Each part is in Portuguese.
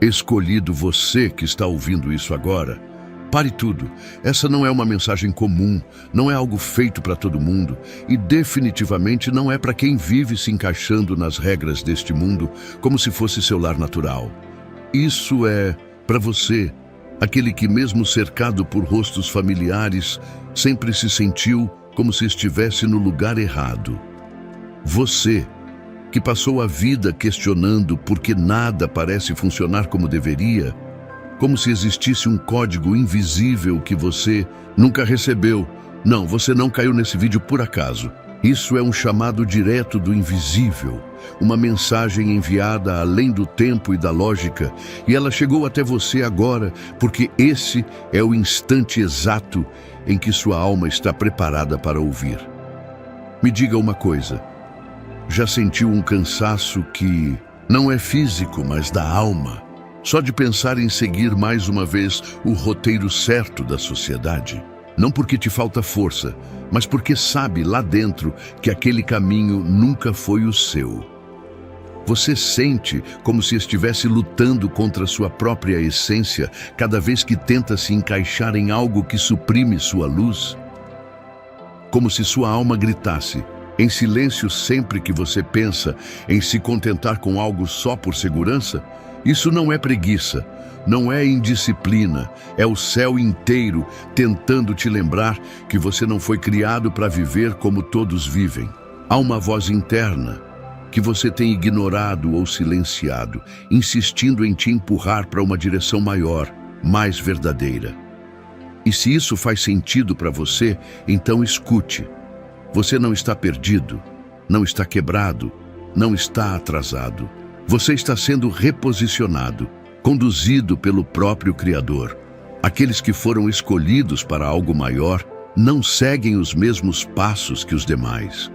Escolhido você que está ouvindo isso agora, pare tudo. Essa não é uma mensagem comum, não é algo feito para todo mundo e definitivamente não é para quem vive se encaixando nas regras deste mundo como se fosse seu lar natural. Isso é para você, aquele que mesmo cercado por rostos familiares, sempre se sentiu como se estivesse no lugar errado. Você, que passou a vida questionando por que nada parece funcionar como deveria, como se existisse um código invisível que você nunca recebeu. Não, você não caiu nesse vídeo por acaso. Isso é um chamado direto do invisível, uma mensagem enviada além do tempo e da lógica, e ela chegou até você agora porque esse é o instante exato em que sua alma está preparada para ouvir. Me diga uma coisa. Já sentiu um cansaço que não é físico, mas da alma? Só de pensar em seguir mais uma vez o roteiro certo da sociedade? Não porque te falta força, mas porque sabe lá dentro que aquele caminho nunca foi o seu. Você sente como se estivesse lutando contra sua própria essência cada vez que tenta se encaixar em algo que suprime sua luz? Como se sua alma gritasse, em silêncio sempre que você pensa em se contentar com algo só por segurança? Isso não é preguiça, não é indisciplina, é o céu inteiro tentando te lembrar que você não foi criado para viver como todos vivem. Há uma voz interna que você tem ignorado ou silenciado, insistindo em te empurrar para uma direção maior, mais verdadeira. E se isso faz sentido para você, então escute. Você não está perdido, não está quebrado, não está atrasado. Você está sendo reposicionado, conduzido pelo próprio Criador. Aqueles que foram escolhidos para algo maior não seguem os mesmos passos que os demais.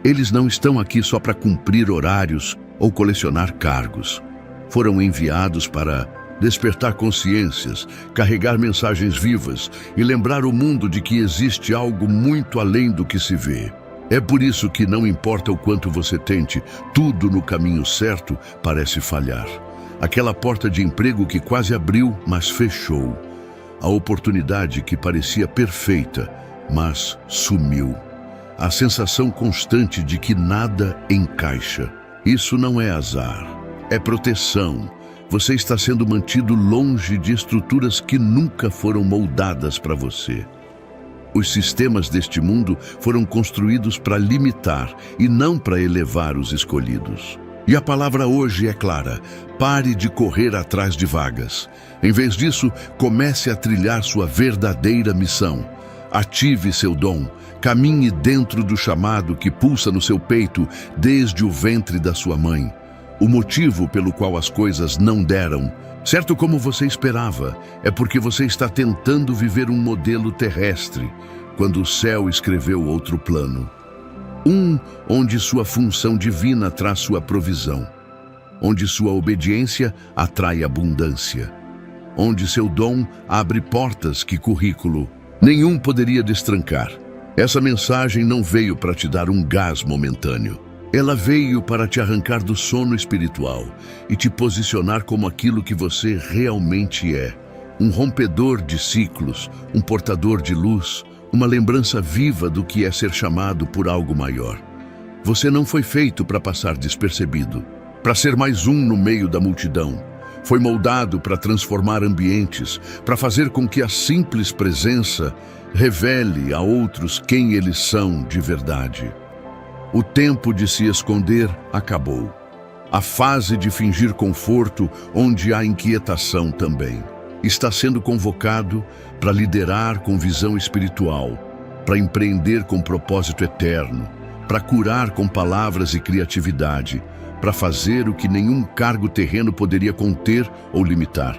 Eles não estão aqui só para cumprir horários ou colecionar cargos. Foram enviados para despertar consciências, carregar mensagens vivas e lembrar o mundo de que existe algo muito além do que se vê. É por isso que não importa o quanto você tente, tudo no caminho certo parece falhar. Aquela porta de emprego que quase abriu, mas fechou. A oportunidade que parecia perfeita, mas sumiu. A sensação constante de que nada encaixa. Isso não é azar, é proteção. Você está sendo mantido longe de estruturas que nunca foram moldadas para você. Os sistemas deste mundo foram construídos para limitar e não para elevar os escolhidos. E a palavra hoje é clara: pare de correr atrás de vagas. Em vez disso, comece a trilhar sua verdadeira missão. Ative seu dom, caminhe dentro do chamado que pulsa no seu peito desde o ventre da sua mãe. O motivo pelo qual as coisas não deram, certo como você esperava, é porque você está tentando viver um modelo terrestre, quando o céu escreveu outro plano. Onde sua função divina traz sua provisão, onde sua obediência atrai abundância, onde seu dom abre portas que currículo nenhum poderia destrancar. Essa mensagem não veio para te dar um gás momentâneo. Ela veio para te arrancar do sono espiritual e te posicionar como aquilo que você realmente é. Um rompedor de ciclos, um portador de luz, uma lembrança viva do que é ser chamado por algo maior. Você não foi feito para passar despercebido, para ser mais um no meio da multidão. Foi moldado para transformar ambientes, para fazer com que a simples presença revele a outros quem eles são de verdade. O tempo de se esconder acabou. A fase de fingir conforto, onde há inquietação também. Está sendo convocado para liderar com visão espiritual, para empreender com propósito eterno, para curar com palavras e criatividade, para fazer o que nenhum cargo terreno poderia conter ou limitar.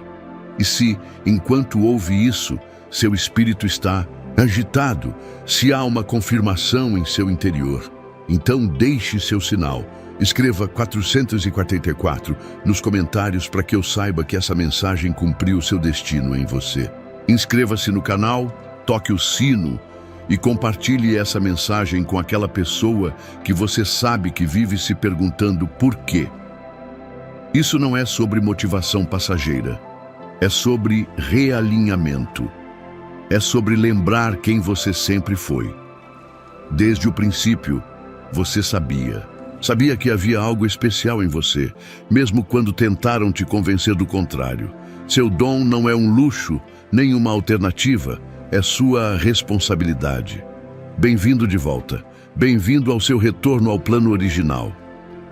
E se, enquanto ouve isso, seu espírito está agitado, se há uma confirmação em seu interior, então deixe seu sinal. Escreva 444 nos comentários para que eu saiba que essa mensagem cumpriu seu destino em você. Inscreva-se no canal, toque o sino e compartilhe essa mensagem com aquela pessoa que você sabe que vive se perguntando por quê. Isso não é sobre motivação passageira. É sobre realinhamento. É sobre lembrar quem você sempre foi. Desde o princípio, você sabia. Sabia que havia algo especial em você, mesmo quando tentaram te convencer do contrário. Seu dom não é um luxo, nem uma alternativa, é sua responsabilidade. Bem-vindo de volta. Bem-vindo ao seu retorno ao plano original.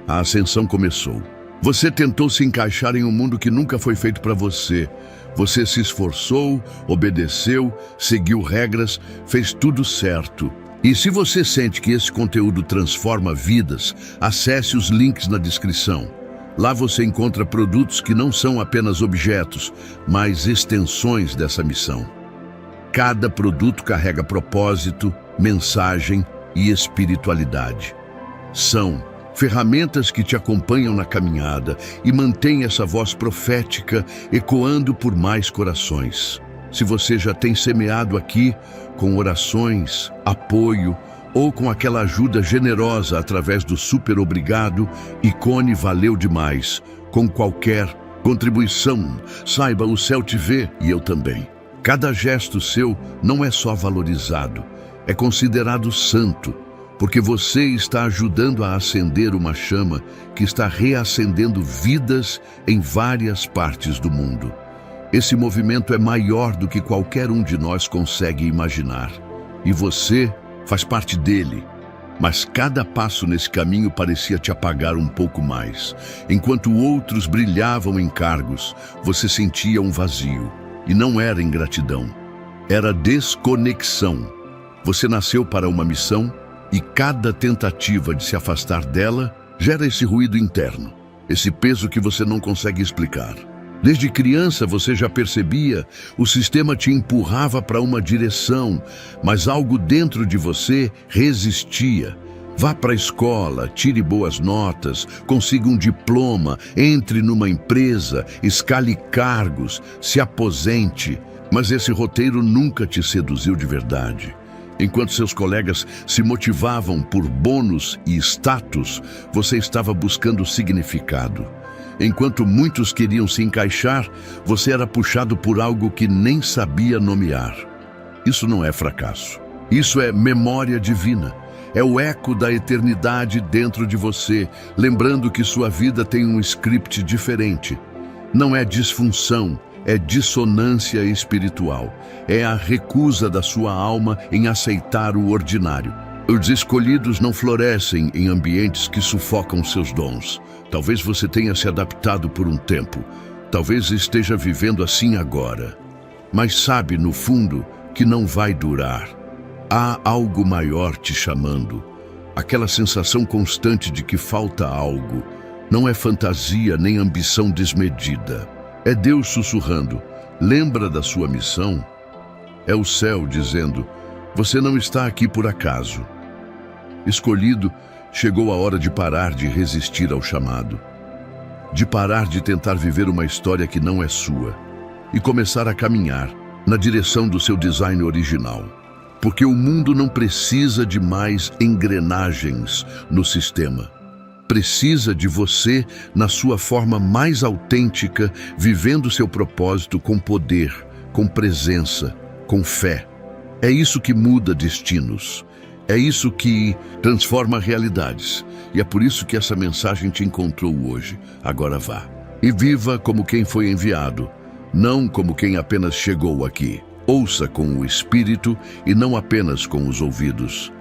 A ascensão começou. Você tentou se encaixar em um mundo que nunca foi feito para você. Você se esforçou, obedeceu, seguiu regras, fez tudo certo. E se você sente que esse conteúdo transforma vidas, acesse os links na descrição. Lá você encontra produtos que não são apenas objetos, mas extensões dessa missão. Cada produto carrega propósito, mensagem e espiritualidade. São ferramentas que te acompanham na caminhada e mantêm essa voz profética ecoando por mais corações. Se você já tem semeado aqui com orações, apoio ou com aquela ajuda generosa através do super obrigado, ícone valeu demais. Com qualquer contribuição, saiba, o céu te vê e eu também. Cada gesto seu não é só valorizado, é considerado santo, porque você está ajudando a acender uma chama que está reacendendo vidas em várias partes do mundo. Esse movimento é maior do que qualquer um de nós consegue imaginar. E você faz parte dele. Mas cada passo nesse caminho parecia te apagar um pouco mais. Enquanto outros brilhavam em cargos, você sentia um vazio. E não era ingratidão, era desconexão. Você nasceu para uma missão e cada tentativa de se afastar dela gera esse ruído interno, esse peso que você não consegue explicar. Desde criança você já percebia, o sistema te empurrava para uma direção, mas algo dentro de você resistia. Vá para a escola, tire boas notas, consiga um diploma, entre numa empresa, escale cargos, se aposente. Mas esse roteiro nunca te seduziu de verdade. Enquanto seus colegas se motivavam por bônus e status, você estava buscando significado. Enquanto muitos queriam se encaixar, você era puxado por algo que nem sabia nomear. Isso não é fracasso. Isso é memória divina. É o eco da eternidade dentro de você, lembrando que sua vida tem um script diferente. Não é disfunção, é dissonância espiritual. É a recusa da sua alma em aceitar o ordinário. Os escolhidos não florescem em ambientes que sufocam seus dons. Talvez você tenha se adaptado por um tempo. Talvez esteja vivendo assim agora. Mas sabe, no fundo, que não vai durar. Há algo maior te chamando. Aquela sensação constante de que falta algo. Não é fantasia nem ambição desmedida. É Deus sussurrando. Lembra da sua missão? É o céu dizendo, você não está aqui por acaso. Escolhido, chegou a hora de parar de resistir ao chamado. De parar de tentar viver uma história que não é sua. E começar a caminhar na direção do seu design original. Porque o mundo não precisa de mais engrenagens no sistema. Precisa de você na sua forma mais autêntica, vivendo seu propósito com poder, com presença, com fé. É isso que muda destinos. É isso que transforma realidades. E é por isso que essa mensagem te encontrou hoje. Agora vá. E viva como quem foi enviado, não como quem apenas chegou aqui. Ouça com o espírito e não apenas com os ouvidos.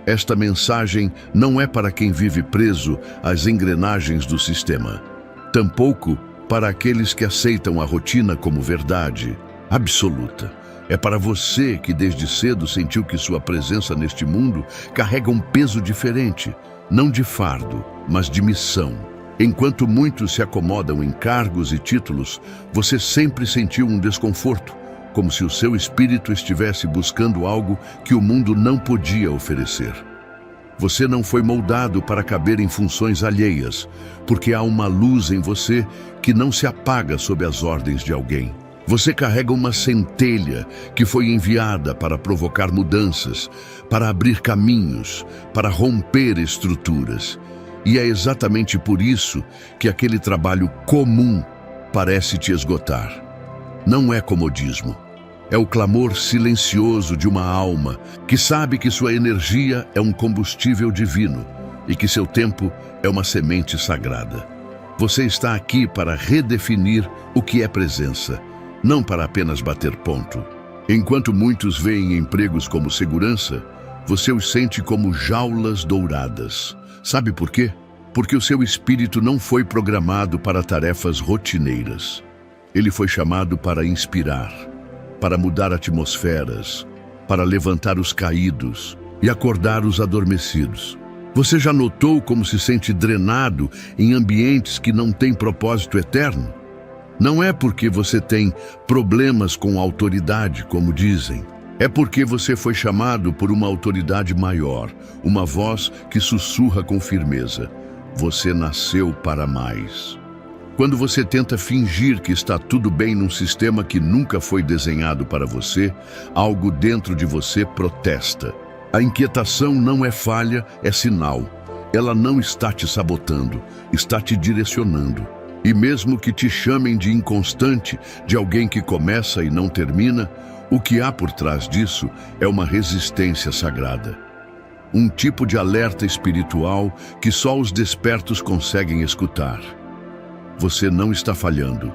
Esta mensagem não é para quem vive preso às engrenagens do sistema. Tampouco para aqueles que aceitam a rotina como verdade absoluta. É para você que desde cedo sentiu que sua presença neste mundo carrega um peso diferente, não de fardo, mas de missão. Enquanto muitos se acomodam em cargos e títulos, você sempre sentiu um desconforto, como se o seu espírito estivesse buscando algo que o mundo não podia oferecer. Você não foi moldado para caber em funções alheias, porque há uma luz em você que não se apaga sob as ordens de alguém. Você carrega uma centelha que foi enviada para provocar mudanças, para abrir caminhos, para romper estruturas. E é exatamente por isso que aquele trabalho comum parece te esgotar. Não é comodismo. É o clamor silencioso de uma alma que sabe que sua energia é um combustível divino e que seu tempo é uma semente sagrada. Você está aqui para redefinir o que é presença, não para apenas bater ponto. Enquanto muitos veem empregos como segurança, você os sente como jaulas douradas. Sabe por quê? Porque o seu espírito não foi programado para tarefas rotineiras. Ele foi chamado para inspirar, para mudar atmosferas, para levantar os caídos e acordar os adormecidos. Você já notou como se sente drenado em ambientes que não têm propósito eterno? Não é porque você tem problemas com autoridade, como dizem. É porque você foi chamado por uma autoridade maior, uma voz que sussurra com firmeza. Você nasceu para mais. Quando você tenta fingir que está tudo bem num sistema que nunca foi desenhado para você, algo dentro de você protesta. A inquietação não é falha, é sinal. Ela não está te sabotando, está te direcionando. E mesmo que te chamem de inconstante, de alguém que começa e não termina, o que há por trás disso é uma resistência sagrada. Um tipo de alerta espiritual que só os despertos conseguem escutar. Você não está falhando.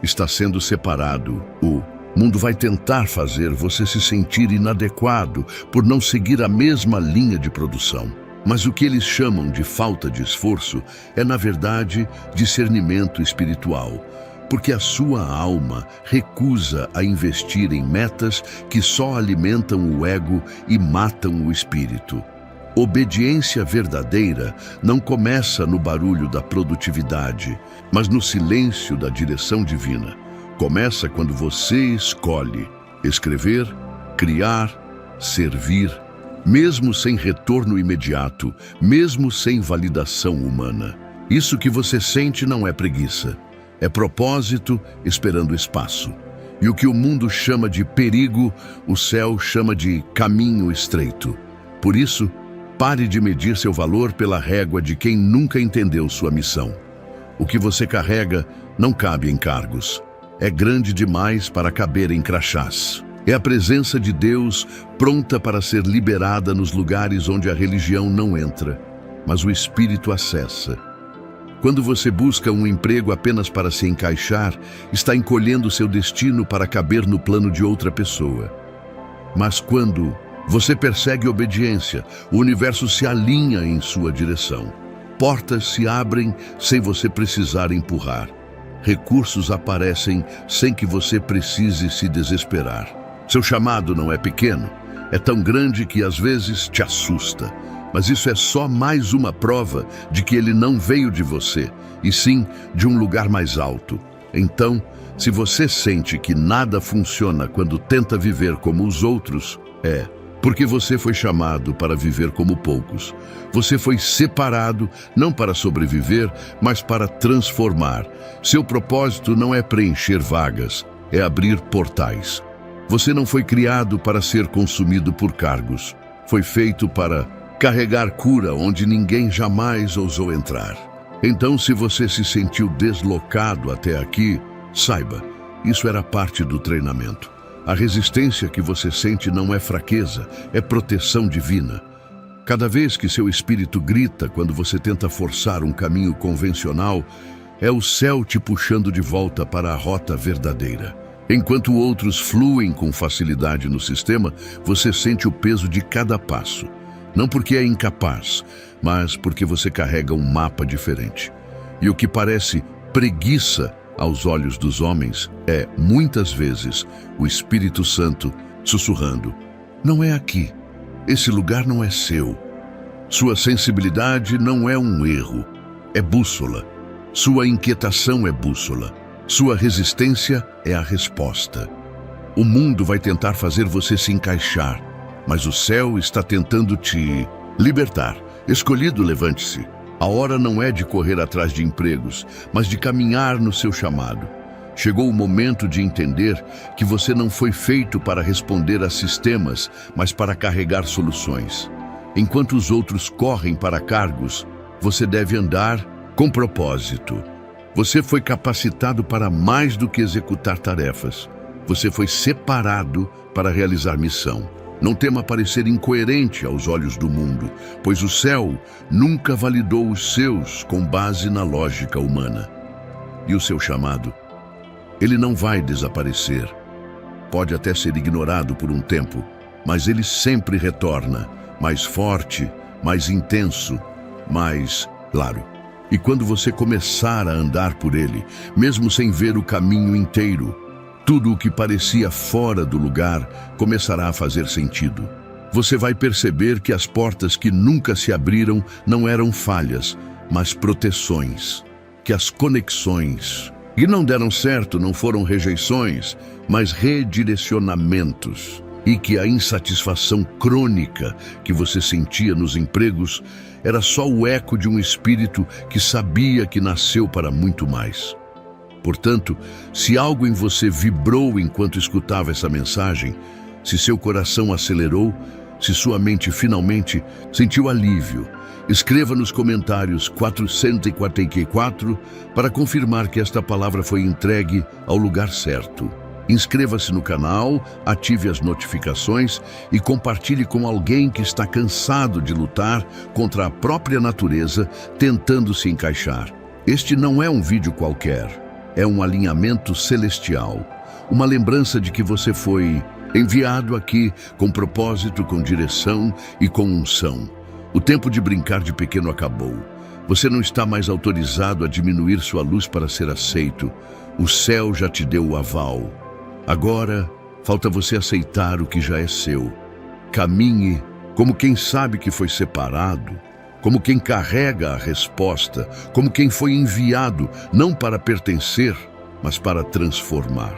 Está sendo separado. O mundo vai tentar fazer você se sentir inadequado por não seguir a mesma linha de produção. Mas o que eles chamam de falta de esforço é, na verdade, discernimento espiritual, porque a sua alma recusa a investir em metas que só alimentam o ego e matam o espírito. Obediência verdadeira não começa no barulho da produtividade, mas no silêncio da direção divina. Começa quando você escolhe escrever, criar, servir, mesmo sem retorno imediato, mesmo sem validação humana. Isso que você sente não é preguiça, é propósito esperando espaço. E o que o mundo chama de perigo, o céu chama de caminho estreito. Por isso, pare de medir seu valor pela régua de quem nunca entendeu sua missão. O que você carrega não cabe em cargos. É grande demais para caber em crachás. É a presença de Deus pronta para ser liberada nos lugares onde a religião não entra, mas o Espírito acessa. Quando você busca um emprego apenas para se encaixar, está encolhendo seu destino para caber no plano de outra pessoa. Mas quando você persegue obediência, o universo se alinha em sua direção. Portas se abrem sem você precisar empurrar. Recursos aparecem sem que você precise se desesperar. Seu chamado não é pequeno, é tão grande que às vezes te assusta. Mas isso é só mais uma prova de que ele não veio de você, e sim de um lugar mais alto. Então, se você sente que nada funciona quando tenta viver como os outros, é porque você foi chamado para viver como poucos. Você foi separado não para sobreviver, mas para transformar. Seu propósito não é preencher vagas, é abrir portais. Você não foi criado para ser consumido por cargos. Foi feito para carregar cura onde ninguém jamais ousou entrar. Então, se você se sentiu deslocado até aqui, saiba, isso era parte do treinamento. A resistência que você sente não é fraqueza, é proteção divina. Cada vez que seu espírito grita quando você tenta forçar um caminho convencional, é o céu te puxando de volta para a rota verdadeira. Enquanto outros fluem com facilidade no sistema, você sente o peso de cada passo. Não porque é incapaz, mas porque você carrega um mapa diferente. E o que parece preguiça aos olhos dos homens é, muitas vezes, o Espírito Santo sussurrando: não é aqui, esse lugar não é seu. Sua sensibilidade não é um erro, é bússola. Sua inquietação é bússola. Sua resistência é a resposta. O mundo vai tentar fazer você se encaixar, mas o céu está tentando te libertar. Escolhido, levante-se. A hora não é de correr atrás de empregos, mas de caminhar no seu chamado. Chegou o momento de entender que você não foi feito para responder a sistemas, mas para carregar soluções. Enquanto os outros correm para cargos, você deve andar com propósito. Você foi capacitado para mais do que executar tarefas. Você foi separado para realizar missão. Não tema parecer incoerente aos olhos do mundo, pois o céu nunca validou os seus com base na lógica humana. E o seu chamado? Ele não vai desaparecer. Pode até ser ignorado por um tempo, mas ele sempre retorna, mais forte, mais intenso, mais claro. E quando você começar a andar por ele, mesmo sem ver o caminho inteiro, tudo o que parecia fora do lugar começará a fazer sentido. Você vai perceber que as portas que nunca se abriram não eram falhas, mas proteções. Que as conexões que não deram certo não foram rejeições, mas redirecionamentos. E que a insatisfação crônica que você sentia nos empregos era só o eco de um espírito que sabia que nasceu para muito mais. Portanto, se algo em você vibrou enquanto escutava essa mensagem, se seu coração acelerou, se sua mente finalmente sentiu alívio, escreva nos comentários 444 para confirmar que esta palavra foi entregue ao lugar certo. Inscreva-se no canal, ative as notificações e compartilhe com alguém que está cansado de lutar contra a própria natureza, tentando se encaixar. Este não é um vídeo qualquer, é um alinhamento celestial, uma lembrança de que você foi enviado aqui com propósito, com direção e com unção. O tempo de brincar de pequeno acabou. Você não está mais autorizado a diminuir sua luz para ser aceito. O céu já te deu o aval. Agora, falta você aceitar o que já é seu. Caminhe como quem sabe que foi separado, como quem carrega a resposta, como quem foi enviado, não para pertencer, mas para transformar.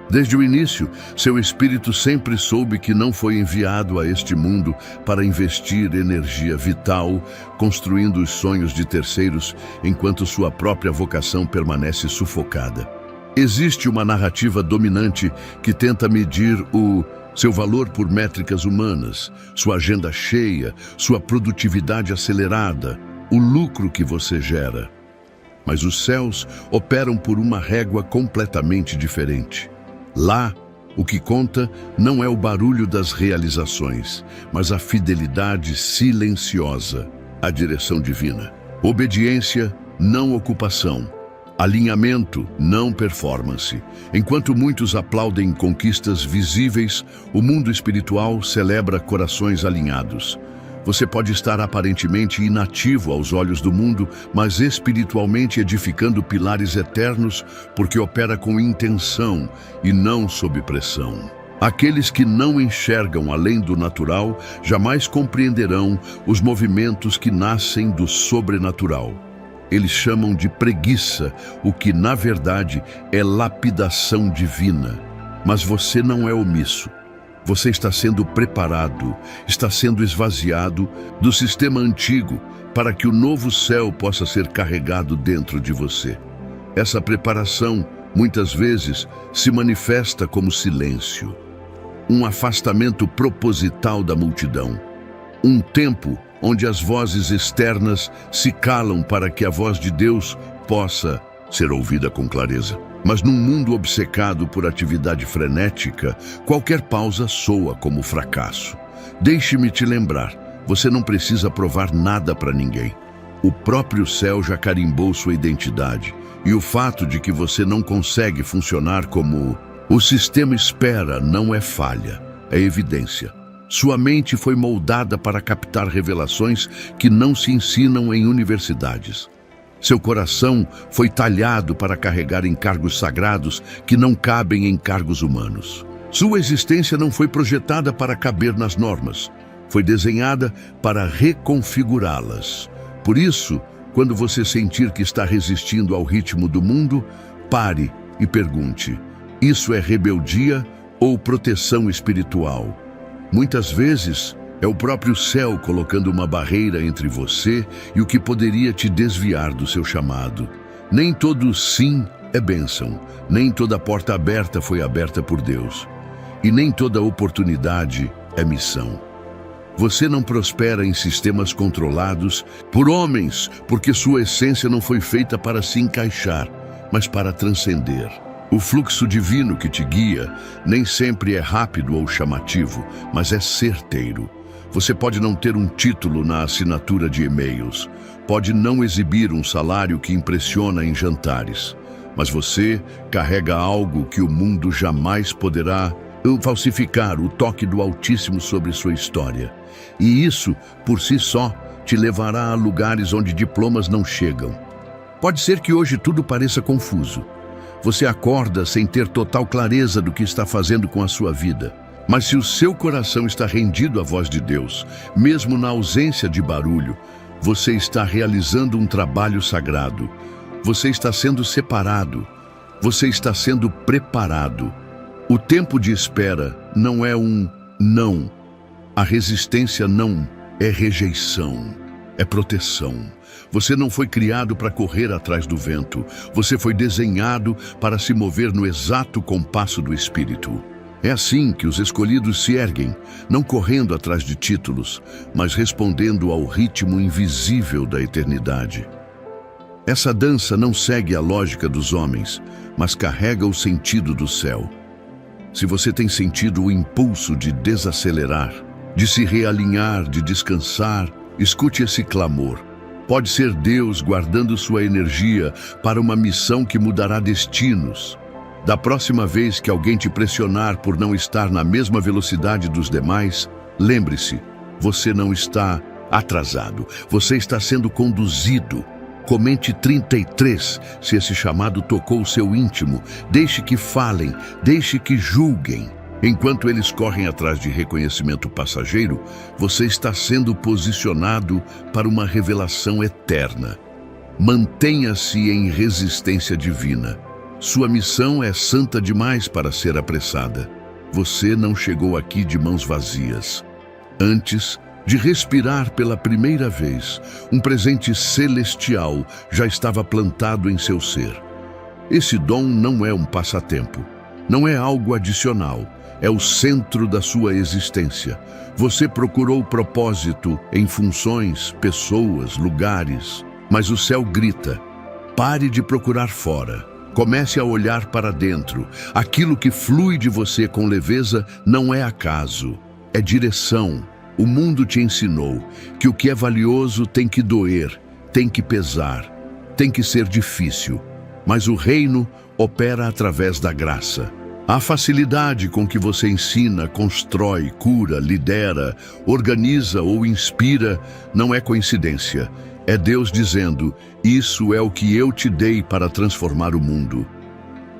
Desde o início, seu espírito sempre soube que não foi enviado a este mundo para investir energia vital, construindo os sonhos de terceiros, enquanto sua própria vocação permanece sufocada. Existe uma narrativa dominante que tenta medir seu valor por métricas humanas, sua agenda cheia, sua produtividade acelerada, o lucro que você gera. Mas os céus operam por uma régua completamente diferente. Lá, o que conta não é o barulho das realizações, mas a fidelidade silenciosa à direção divina. Obediência, não ocupação. Alinhamento, não performance. Enquanto muitos aplaudem conquistas visíveis, o mundo espiritual celebra corações alinhados. Você pode estar aparentemente inativo aos olhos do mundo, mas espiritualmente edificando pilares eternos, porque opera com intenção e não sob pressão. Aqueles que não enxergam além do natural jamais compreenderão os movimentos que nascem do sobrenatural. Eles chamam de preguiça, o que na verdade é lapidação divina. Mas você não é omisso. Você está sendo preparado, está sendo esvaziado do sistema antigo para que o novo céu possa ser carregado dentro de você. Essa preparação, muitas vezes, se manifesta como silêncio. Um afastamento proposital da multidão. Um tempo onde as vozes externas se calam para que a voz de Deus possa ser ouvida com clareza. Mas num mundo obcecado por atividade frenética, qualquer pausa soa como fracasso. Deixe-me te lembrar, você não precisa provar nada para ninguém. O próprio céu já carimbou sua identidade, e o fato de que você não consegue funcionar como o sistema espera não é falha, é evidência. Sua mente foi moldada para captar revelações que não se ensinam em universidades. Seu coração foi talhado para carregar encargos sagrados que não cabem em cargos humanos. Sua existência não foi projetada para caber nas normas. Foi desenhada para reconfigurá-las. Por isso, quando você sentir que está resistindo ao ritmo do mundo, pare e pergunte: isso é rebeldia ou proteção espiritual? Muitas vezes, é o próprio céu colocando uma barreira entre você e o que poderia te desviar do seu chamado. Nem todo sim é bênção, nem toda porta aberta foi aberta por Deus, e nem toda oportunidade é missão. Você não prospera em sistemas controlados por homens, porque sua essência não foi feita para se encaixar, mas para transcender. O fluxo divino que te guia nem sempre é rápido ou chamativo, mas é certeiro. Você pode não ter um título na assinatura de e-mails, pode não exibir um salário que impressiona em jantares, mas você carrega algo que o mundo jamais poderá falsificar, o toque do Altíssimo sobre sua história. E isso, por si só, te levará a lugares onde diplomas não chegam. Pode ser que hoje tudo pareça confuso. Você acorda sem ter total clareza do que está fazendo com a sua vida. Mas se o seu coração está rendido à voz de Deus, mesmo na ausência de barulho, você está realizando um trabalho sagrado. Você está sendo separado. Você está sendo preparado. O tempo de espera não é um não. A resistência não é rejeição, é proteção. Você não foi criado para correr atrás do vento. Você foi desenhado para se mover no exato compasso do Espírito. É assim que os escolhidos se erguem, não correndo atrás de títulos, mas respondendo ao ritmo invisível da eternidade. Essa dança não segue a lógica dos homens, mas carrega o sentido do céu. Se você tem sentido o impulso de desacelerar, de se realinhar, de descansar, escute esse clamor. Pode ser Deus guardando sua energia para uma missão que mudará destinos. Da próxima vez que alguém te pressionar por não estar na mesma velocidade dos demais, lembre-se, você não está atrasado, você está sendo conduzido. Comente 33 se esse chamado tocou o seu íntimo. Deixe que falem, deixe que julguem. Enquanto eles correm atrás de reconhecimento passageiro, você está sendo posicionado para uma revelação eterna. Mantenha-se em resistência divina. Sua missão é santa demais para ser apressada. Você não chegou aqui de mãos vazias. Antes de respirar pela primeira vez, um presente celestial já estava plantado em seu ser. Esse dom não é um passatempo, não é algo adicional, é o centro da sua existência. Você procurou propósito em funções, pessoas, lugares, mas o céu grita: pare de procurar fora. Comece a olhar para dentro. Aquilo que flui de você com leveza não é acaso, é direção. O mundo te ensinou que o que é valioso tem que doer, tem que pesar, tem que ser difícil. Mas o reino opera através da graça. A facilidade com que você ensina, constrói, cura, lidera, organiza ou inspira não é coincidência. É Deus dizendo: isso é o que eu te dei para transformar o mundo.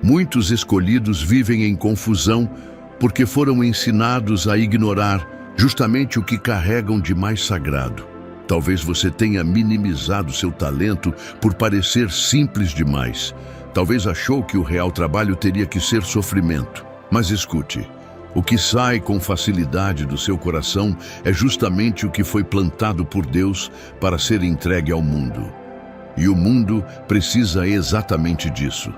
Muitos escolhidos vivem em confusão porque foram ensinados a ignorar justamente o que carregam de mais sagrado. Talvez você tenha minimizado seu talento por parecer simples demais. Talvez achou que o real trabalho teria que ser sofrimento. Mas escute, o que sai com facilidade do seu coração é justamente o que foi plantado por Deus para ser entregue ao mundo. E o mundo precisa exatamente disso.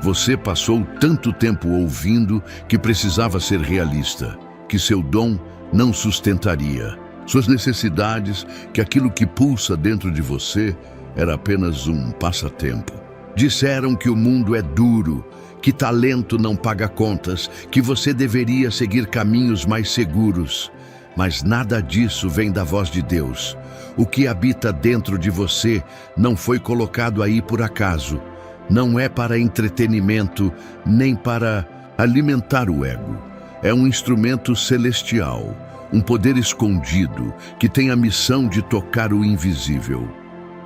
Você passou tanto tempo ouvindo que precisava ser realista, que seu dom não sustentaria suas necessidades, que aquilo que pulsa dentro de você era apenas um passatempo. Disseram que o mundo é duro, que talento não paga contas, que você deveria seguir caminhos mais seguros. Mas nada disso vem da voz de Deus. O que habita dentro de você não foi colocado aí por acaso. Não é para entretenimento, nem para alimentar o ego. É um instrumento celestial, um poder escondido que tem a missão de tocar o invisível.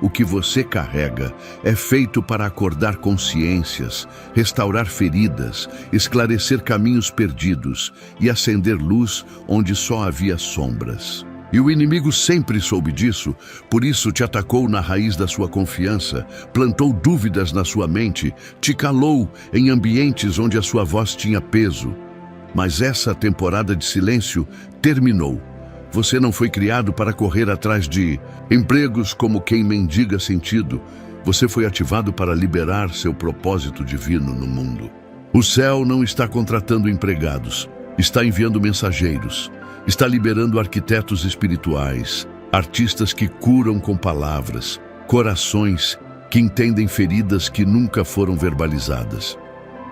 O que você carrega é feito para acordar consciências, restaurar feridas, esclarecer caminhos perdidos e acender luz onde só havia sombras. E o inimigo sempre soube disso, por isso te atacou na raiz da sua confiança, plantou dúvidas na sua mente, te calou em ambientes onde a sua voz tinha peso. Mas essa temporada de silêncio terminou. Você não foi criado para correr atrás de empregos como quem mendiga sentido. Você foi ativado para liberar seu propósito divino no mundo. O céu não está contratando empregados, está enviando mensageiros. Está liberando arquitetos espirituais, artistas que curam com palavras, corações que entendem feridas que nunca foram verbalizadas.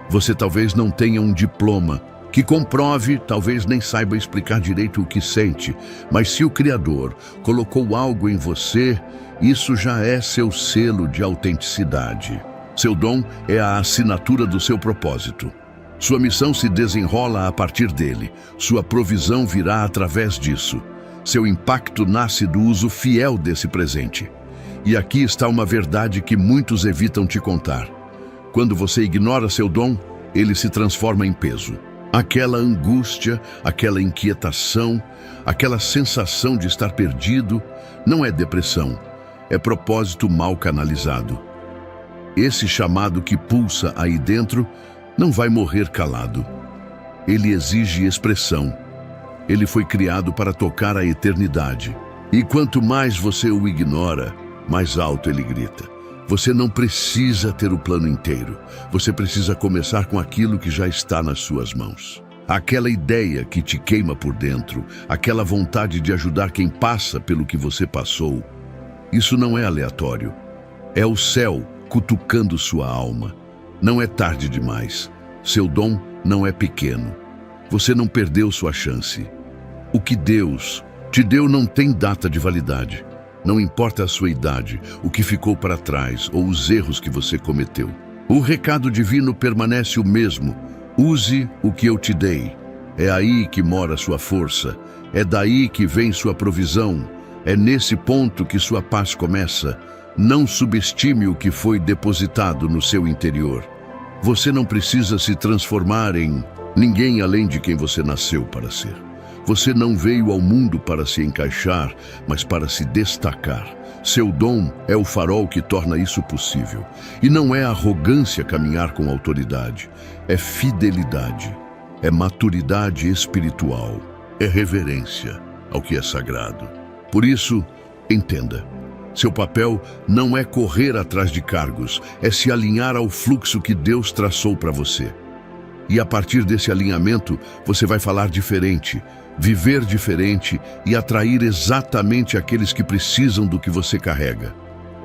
Você talvez não tenha um diploma que comprove, talvez nem saiba explicar direito o que sente, mas se o Criador colocou algo em você, isso já é seu selo de autenticidade. Seu dom é a assinatura do seu propósito. Sua missão se desenrola a partir dele. Sua provisão virá através disso. Seu impacto nasce do uso fiel desse presente. E aqui está uma verdade que muitos evitam te contar. Quando você ignora seu dom, ele se transforma em peso. Aquela angústia, aquela inquietação, aquela sensação de estar perdido, não é depressão, é propósito mal canalizado. Esse chamado que pulsa aí dentro não vai morrer calado. Ele exige expressão. Ele foi criado para tocar a eternidade. E quanto mais você o ignora, mais alto ele grita. Você não precisa ter o plano inteiro. Você precisa começar com aquilo que já está nas suas mãos. Aquela ideia que te queima por dentro, aquela vontade de ajudar quem passa pelo que você passou. Isso não é aleatório. É o céu cutucando sua alma. Não é tarde demais. Seu dom não é pequeno. Você não perdeu sua chance. O que Deus te deu não tem data de validade. Não importa a sua idade, o que ficou para trás ou os erros que você cometeu. O recado divino permanece o mesmo. Use o que eu te dei. É aí que mora sua força. É daí que vem sua provisão. É nesse ponto que sua paz começa. Não subestime o que foi depositado no seu interior. Você não precisa se transformar em ninguém além de quem você nasceu para ser. Você não veio ao mundo para se encaixar, mas para se destacar. Seu dom é o farol que torna isso possível. E não é arrogância caminhar com autoridade. É fidelidade. É maturidade espiritual. É reverência ao que é sagrado. Por isso, entenda. Seu papel não é correr atrás de cargos, é se alinhar ao fluxo que Deus traçou para você. E a partir desse alinhamento, você vai falar diferente, viver diferente e atrair exatamente aqueles que precisam do que você carrega.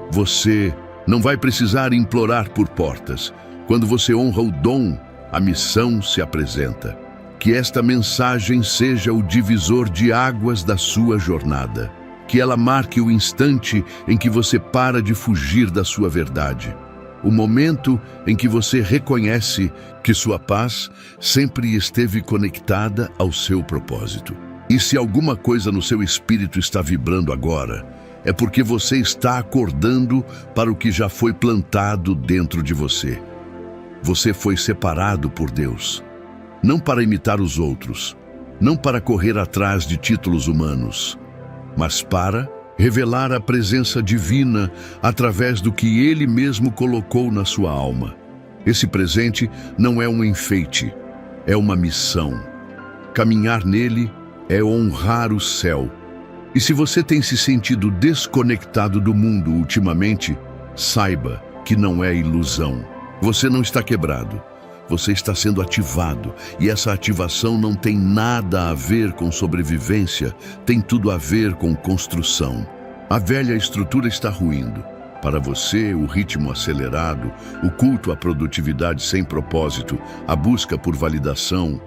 Você não vai precisar implorar por portas. Quando você honra o dom, a missão se apresenta. Que esta mensagem seja o divisor de águas da sua jornada. Que ela marque o instante em que você para de fugir da sua verdade. O momento em que você reconhece que sua paz sempre esteve conectada ao seu propósito. E se alguma coisa no seu espírito está vibrando agora, é porque você está acordando para o que já foi plantado dentro de você. Você foi separado por Deus, não para imitar os outros, não para correr atrás de títulos humanos, mas para revelar a presença divina através do que Ele mesmo colocou na sua alma. Esse presente não é um enfeite, é uma missão. Caminhar nele é honrar o céu. E se você tem se sentido desconectado do mundo ultimamente, saiba que não é ilusão. Você não está quebrado. Você está sendo ativado, e essa ativação não tem nada a ver com sobrevivência, tem tudo a ver com construção. A velha estrutura está ruindo. Para você, o ritmo acelerado, o culto à produtividade sem propósito, a busca por validação,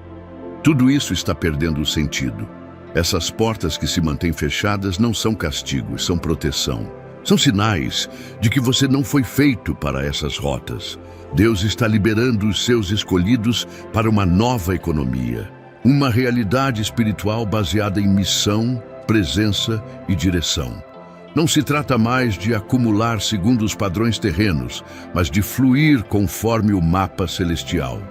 tudo isso está perdendo o sentido. Essas portas que se mantêm fechadas não são castigos, são proteção. São sinais de que você não foi feito para essas rotas. Deus está liberando os seus escolhidos para uma nova economia. Uma realidade espiritual baseada em missão, presença e direção. Não se trata mais de acumular segundo os padrões terrenos, mas de fluir conforme o mapa celestial.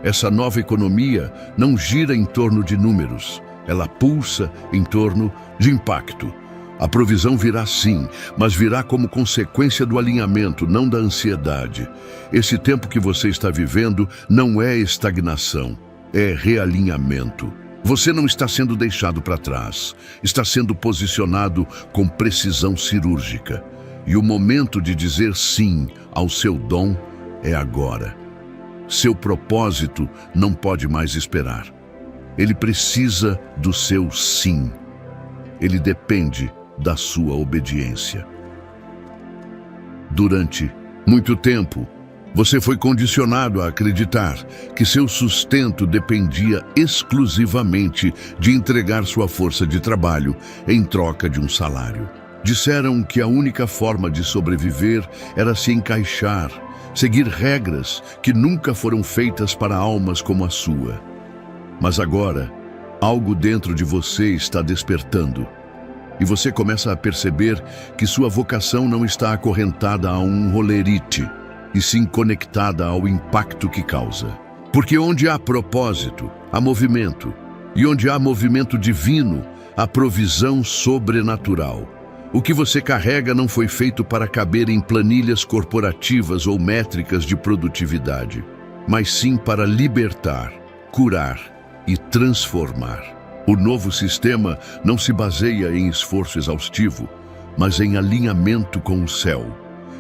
Essa nova economia não gira em torno de números, ela pulsa em torno de impacto. A provisão virá sim, mas virá como consequência do alinhamento, não da ansiedade. Esse tempo que você está vivendo não é estagnação, é realinhamento. Você não está sendo deixado para trás, está sendo posicionado com precisão cirúrgica. E o momento de dizer sim ao seu dom é agora. Seu propósito não pode mais esperar. Ele precisa do seu sim. Ele depende da sua obediência. Durante muito tempo, você foi condicionado a acreditar que seu sustento dependia exclusivamente de entregar sua força de trabalho em troca de um salário. Disseram que a única forma de sobreviver era se encaixar, seguir regras que nunca foram feitas para almas como a sua. Mas agora, algo dentro de você está despertando. E você começa a perceber que sua vocação não está acorrentada a um holerite, e sim conectada ao impacto que causa. Porque onde há propósito, há movimento. E onde há movimento divino, há provisão sobrenatural. O que você carrega não foi feito para caber em planilhas corporativas ou métricas de produtividade, mas sim para libertar, curar e transformar. O novo sistema não se baseia em esforço exaustivo, mas em alinhamento com o céu.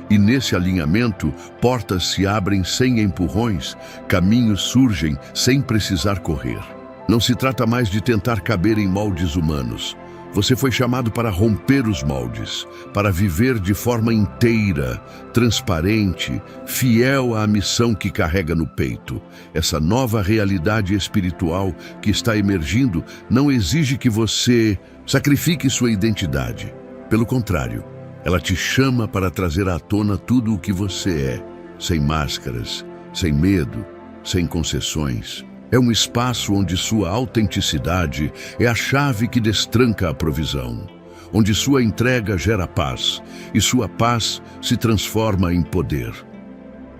E nesse alinhamento, portas se abrem sem empurrões, caminhos surgem sem precisar correr. Não se trata mais de tentar caber em moldes humanos. Você foi chamado para romper os moldes, para viver de forma inteira, transparente, fiel à missão que carrega no peito. Essa nova realidade espiritual que está emergindo não exige que você sacrifique sua identidade. Pelo contrário, ela te chama para trazer à tona tudo o que você é, sem máscaras, sem medo, sem concessões. É um espaço onde sua autenticidade é a chave que destranca a provisão, onde sua entrega gera paz e sua paz se transforma em poder.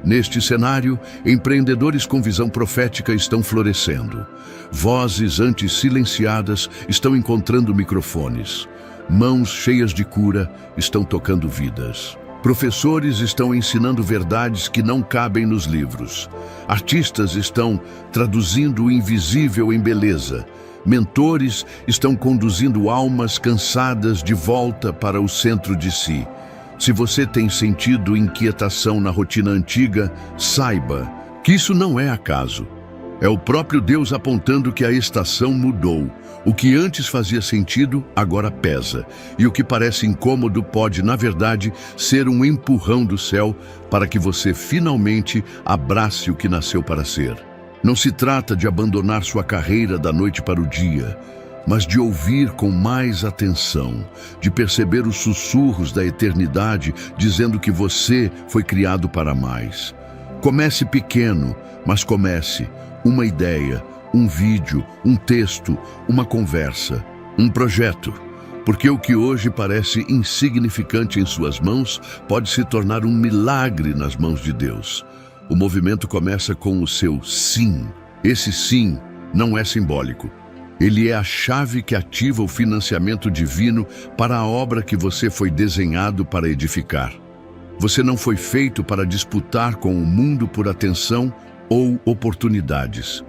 Neste cenário, empreendedores com visão profética estão florescendo. Vozes antes silenciadas estão encontrando microfones. Mãos cheias de cura estão tocando vidas. Professores estão ensinando verdades que não cabem nos livros. Artistas estão traduzindo o invisível em beleza. Mentores estão conduzindo almas cansadas de volta para o centro de si. Se você tem sentido inquietação na rotina antiga, saiba que isso não é acaso. É o próprio Deus apontando que a estação mudou. O que antes fazia sentido, agora pesa. E o que parece incômodo pode, na verdade, ser um empurrão do céu para que você finalmente abrace o que nasceu para ser. Não se trata de abandonar sua carreira da noite para o dia, mas de ouvir com mais atenção, de perceber os sussurros da eternidade dizendo que você foi criado para mais. Comece pequeno, mas comece. Uma ideia, um vídeo, um texto, uma conversa, um projeto. Porque o que hoje parece insignificante em suas mãos pode se tornar um milagre nas mãos de Deus. O movimento começa com o seu sim. Esse sim não é simbólico. Ele é a chave que ativa o financiamento divino para a obra que você foi desenhado para edificar. Você não foi feito para disputar com o mundo por atenção ou oportunidades.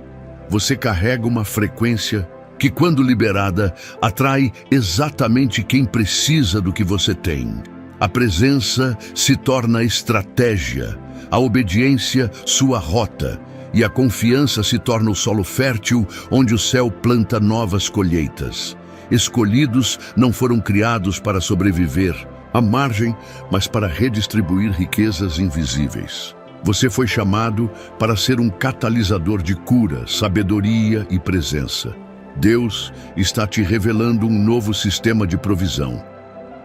Você carrega uma frequência que, quando liberada, atrai exatamente quem precisa do que você tem. A presença se torna estratégia, a obediência sua rota, e a confiança se torna o solo fértil onde o céu planta novas colheitas. Escolhidos não foram criados para sobreviver à margem, mas para redistribuir riquezas invisíveis. Você foi chamado para ser um catalisador de cura, sabedoria e presença. Deus está te revelando um novo sistema de provisão,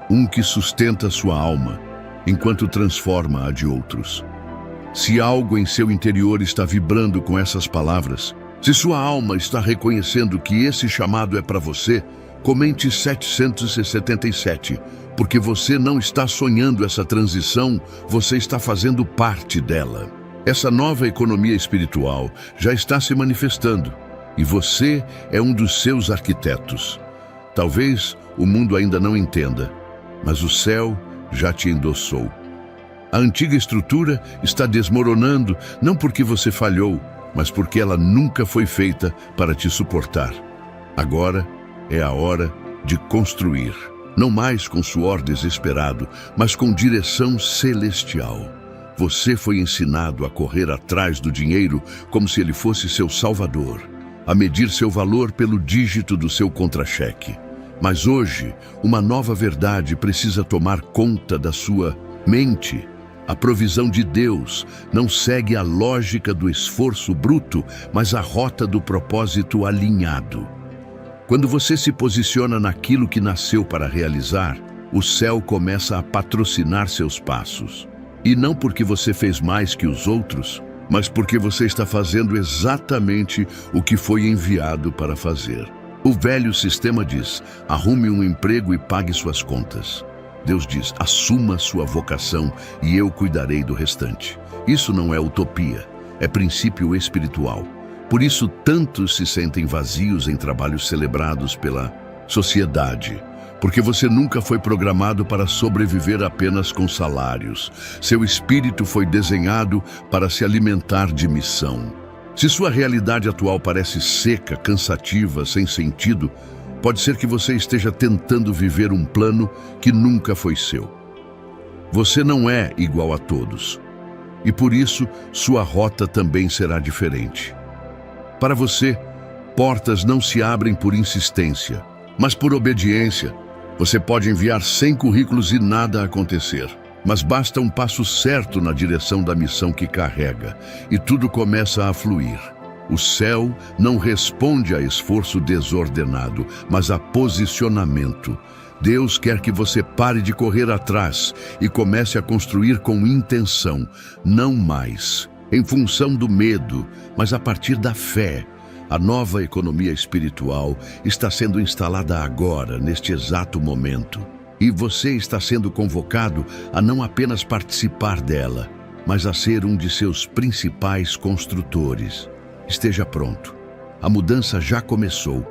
um que sustenta sua alma, enquanto transforma a de outros. Se algo em seu interior está vibrando com essas palavras, se sua alma está reconhecendo que esse chamado é para você, comente 777, porque você não está sonhando essa transição, você está fazendo parte dela. Essa nova economia espiritual já está se manifestando, e você é um dos seus arquitetos. Talvez o mundo ainda não entenda, mas o céu já te endossou. A antiga estrutura está desmoronando, não porque você falhou, mas porque ela nunca foi feita para te suportar. Agora é a hora de construir, não mais com suor desesperado, mas com direção celestial. Você foi ensinado a correr atrás do dinheiro como se ele fosse seu salvador. a medir seu valor pelo dígito do seu contra-cheque. Mas hoje, uma nova verdade precisa tomar conta da sua mente. A provisão de Deus não segue a lógica do esforço bruto, mas a rota do propósito alinhado. Quando você se posiciona naquilo que nasceu para realizar, o céu começa a patrocinar seus passos. E não porque você fez mais que os outros, mas porque você está fazendo exatamente o que foi enviado para fazer. O velho sistema diz: arrume um emprego e pague suas contas. Deus diz: assuma sua vocação e eu cuidarei do restante. Isso não é utopia, é princípio espiritual. Por isso, tantos se sentem vazios em trabalhos celebrados pela sociedade. Porque você nunca foi programado para sobreviver apenas com salários. Seu espírito foi desenhado para se alimentar de missão. Se sua realidade atual parece seca, cansativa, sem sentido, pode ser que você esteja tentando viver um plano que nunca foi seu. Você não é igual a todos. E por isso, sua rota também será diferente. Para você, portas não se abrem por insistência, mas por obediência. Você pode enviar 100 currículos e nada acontecer, mas basta um passo certo na direção da missão que carrega, e tudo começa a fluir. O céu não responde a esforço desordenado, mas a posicionamento. Deus quer que você pare de correr atrás e comece a construir com intenção, não mais em função do medo, mas a partir da fé. A nova economia espiritual está sendo instalada agora, neste exato momento. E você está sendo convocado a não apenas participar dela, mas a ser um de seus principais construtores. Esteja pronto. A mudança já começou.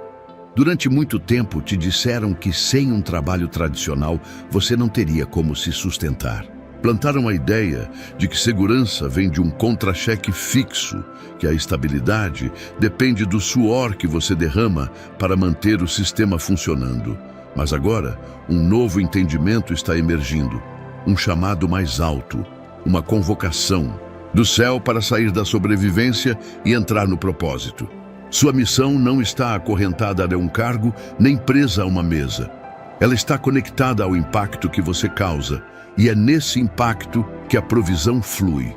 Durante muito tempo te disseram que sem um trabalho tradicional você não teria como se sustentar. Plantaram a ideia de que segurança vem de um contra-cheque fixo, que a estabilidade depende do suor que você derrama para manter o sistema funcionando. Mas agora, um novo entendimento está emergindo, um chamado mais alto, uma convocação do céu para sair da sobrevivência e entrar no propósito. Sua missão não está acorrentada a um cargo nem presa a uma mesa. Ela está conectada ao impacto que você causa, e é nesse impacto que a provisão flui.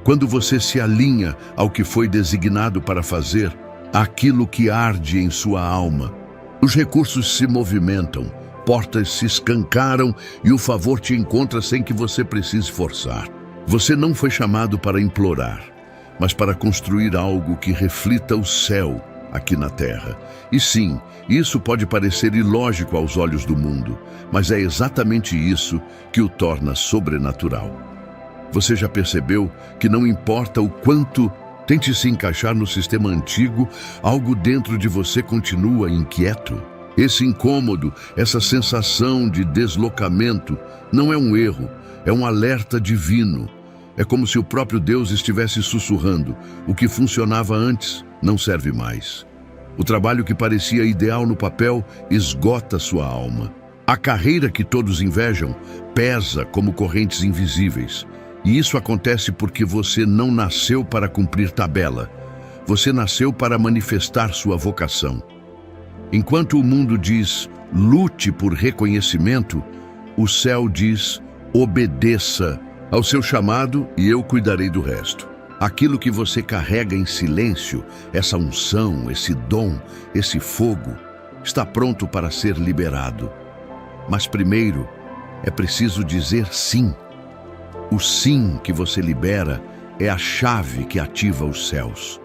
Quando você se alinha ao que foi designado para fazer, aquilo que arde em sua alma, os recursos se movimentam, portas se escancaram e o favor te encontra sem que você precise forçar. Você não foi chamado para implorar, mas para construir algo que reflita o céu aqui na terra. E sim, isso pode parecer ilógico aos olhos do mundo, mas é exatamente isso que o torna sobrenatural. Você já percebeu que não importa o quanto tente se encaixar no sistema antigo, algo dentro de você continua inquieto? Esse incômodo, essa sensação de deslocamento, não é um erro, é um alerta divino. É como se o próprio Deus estivesse sussurrando: o que funcionava antes não serve mais. O trabalho que parecia ideal no papel esgota sua alma. A carreira que todos invejam pesa como correntes invisíveis. E isso acontece porque você não nasceu para cumprir tabela. Você nasceu para manifestar sua vocação. Enquanto o mundo diz: lute por reconhecimento, o céu diz: obedeça ao seu chamado e eu cuidarei do resto. Aquilo que você carrega em silêncio, essa unção, esse dom, esse fogo, está pronto para ser liberado. Mas primeiro, é preciso dizer sim. O sim que você libera é a chave que ativa os céus.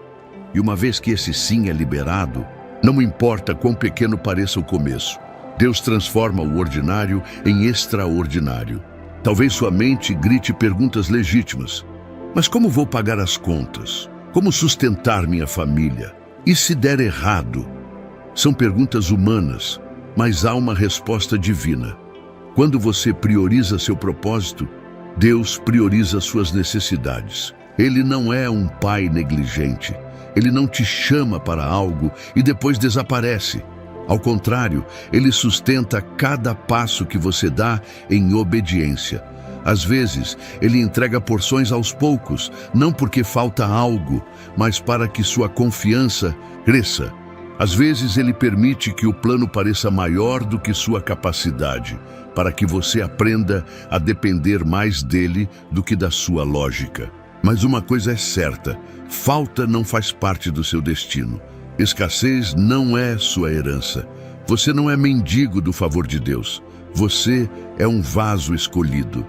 E uma vez que esse sim é liberado, não importa quão pequeno pareça o começo, Deus transforma o ordinário em extraordinário. Talvez sua mente grite perguntas legítimas. Mas como vou pagar as contas? Como sustentar minha família? E se der errado? São perguntas humanas, mas há uma resposta divina. Quando você prioriza seu propósito, Deus prioriza suas necessidades. Ele não é um pai negligente. Ele não te chama para algo e depois desaparece. Ao contrário, ele sustenta cada passo que você dá em obediência. Às vezes, ele entrega porções aos poucos, não porque falta algo, mas para que sua confiança cresça. Às vezes, ele permite que o plano pareça maior do que sua capacidade, para que você aprenda a depender mais dele do que da sua lógica. Mas uma coisa é certa: falta não faz parte do seu destino. Escassez não é sua herança. Você não é mendigo do favor de Deus. Você é um vaso escolhido.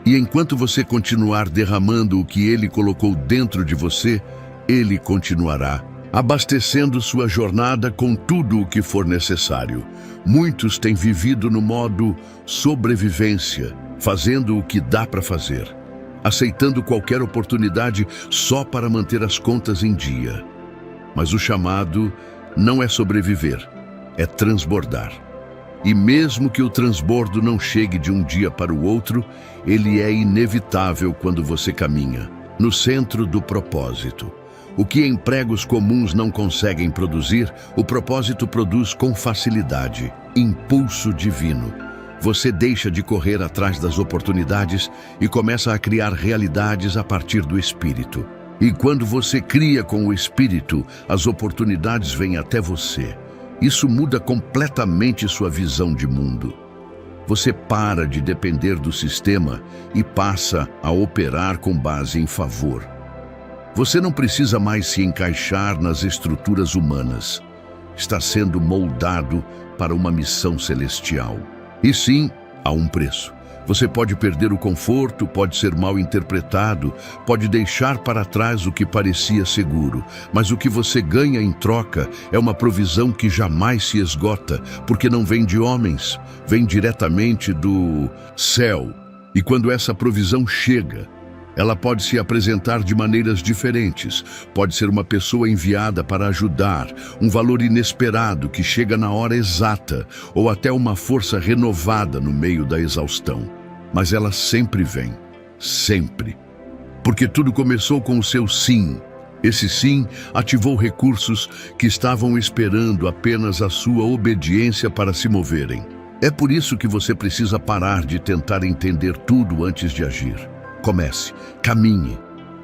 E enquanto você continuar derramando o que Ele colocou dentro de você, Ele continuará abastecendo sua jornada com tudo o que for necessário. Muitos têm vivido no modo sobrevivência, fazendo o que dá para fazer, aceitando qualquer oportunidade só para manter as contas em dia. Mas o chamado não é sobreviver, é transbordar. E mesmo que o transbordo não chegue de um dia para o outro, ele é inevitável quando você caminha no centro do propósito. O que empregos comuns não conseguem produzir, o propósito produz com facilidade. Impulso divino. Você deixa de correr atrás das oportunidades e começa a criar realidades a partir do Espírito. E quando você cria com o Espírito, as oportunidades vêm até você. Isso muda completamente sua visão de mundo. Você para de depender do sistema e passa a operar com base em favor. Você não precisa mais se encaixar nas estruturas humanas. Está sendo moldado para uma missão celestial. E sim, há um preço. Você pode perder o conforto, pode ser mal interpretado, pode deixar para trás o que parecia seguro, mas o que você ganha em troca é uma provisão que jamais se esgota, porque não vem de homens, vem diretamente do céu. E quando essa provisão chega, ela pode se apresentar de maneiras diferentes. Pode ser uma pessoa enviada para ajudar, um valor inesperado que chega na hora exata, ou até uma força renovada no meio da exaustão. Mas ela sempre vem, sempre. Porque tudo começou com o seu sim. Esse sim ativou recursos que estavam esperando apenas a sua obediência para se moverem. É por isso que você precisa parar de tentar entender tudo antes de agir. Comece, caminhe.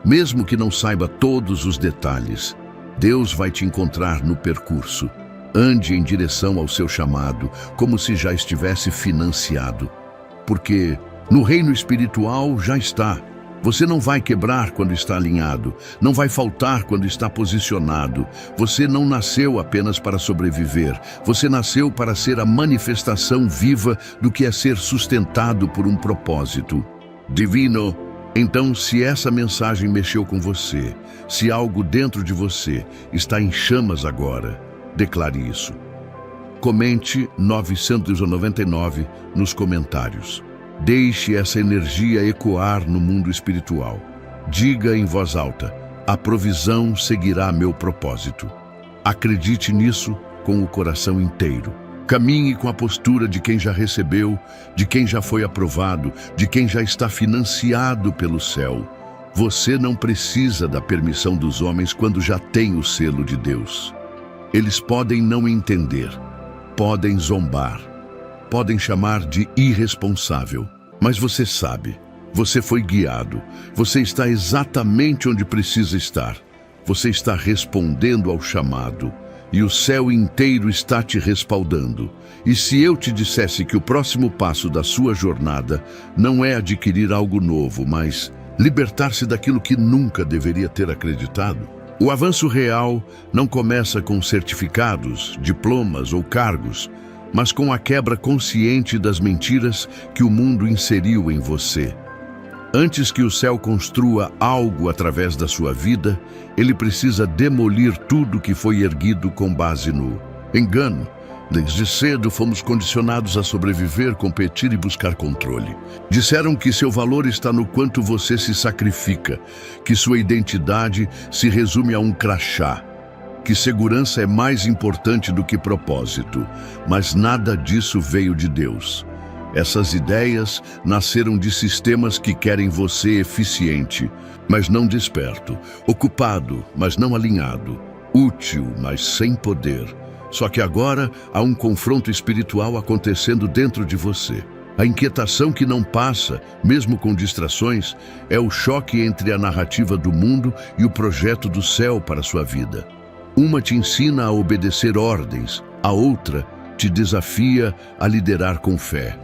Mesmo que não saiba todos os detalhes, Deus vai te encontrar no percurso. Ande em direção ao seu chamado, como se já estivesse financiado. Porque no reino espiritual já está. Você não vai quebrar quando está alinhado, não vai faltar quando está posicionado. Você não nasceu apenas para sobreviver, você nasceu para ser a manifestação viva do que é ser sustentado por um propósito divino. Então, se essa mensagem mexeu com você, se algo dentro de você está em chamas agora, declare isso. Comente 999 nos comentários. Deixe essa energia ecoar no mundo espiritual. Diga em voz alta: a provisão seguirá meu propósito. Acredite nisso com o coração inteiro. Caminhe com a postura de quem já recebeu, de quem já foi aprovado, de quem já está financiado pelo céu. Você não precisa da permissão dos homens quando já tem o selo de Deus. Eles podem não entender, podem zombar, podem chamar de irresponsável, mas você sabe, você foi guiado, você está exatamente onde precisa estar. Você está respondendo ao chamado. E o céu inteiro está te respaldando. E se eu te dissesse que o próximo passo da sua jornada não é adquirir algo novo, mas libertar-se daquilo que nunca deveria ter acreditado? O avanço real não começa com certificados, diplomas ou cargos, mas com a quebra consciente das mentiras que o mundo inseriu em você. Antes que o céu construa algo através da sua vida, ele precisa demolir tudo que foi erguido com base no engano. Desde cedo fomos condicionados a sobreviver, competir e buscar controle. Disseram que seu valor está no quanto você se sacrifica, que sua identidade se resume a um crachá, que segurança é mais importante do que propósito, mas nada disso veio de Deus. Essas ideias nasceram de sistemas que querem você eficiente, mas não desperto, ocupado, mas não alinhado, útil, mas sem poder. Só que agora há um confronto espiritual acontecendo dentro de você. A inquietação que não passa, mesmo com distrações, é o choque entre a narrativa do mundo e o projeto do céu para sua vida. Uma te ensina a obedecer ordens, a outra te desafia a liderar com fé.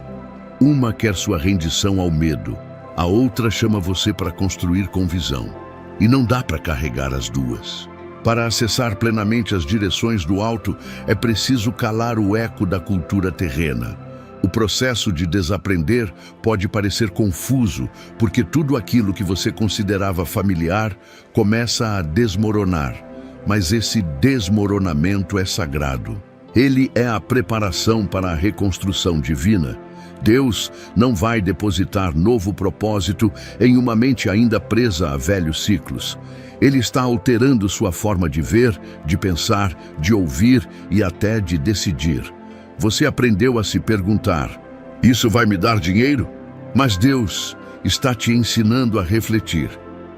Uma quer sua rendição ao medo, a outra chama você para construir com visão. E não dá para carregar as duas. Para acessar plenamente as direções do alto, é preciso calar o eco da cultura terrena. O processo de desaprender pode parecer confuso, porque tudo aquilo que você considerava familiar começa a desmoronar. Mas esse desmoronamento é sagrado. Ele é a preparação para a reconstrução divina. Deus não vai depositar novo propósito em uma mente ainda presa a velhos ciclos. Ele está alterando sua forma de ver, de pensar, de ouvir e até de decidir. Você aprendeu a se perguntar: isso vai me dar dinheiro? Mas Deus está te ensinando a refletir: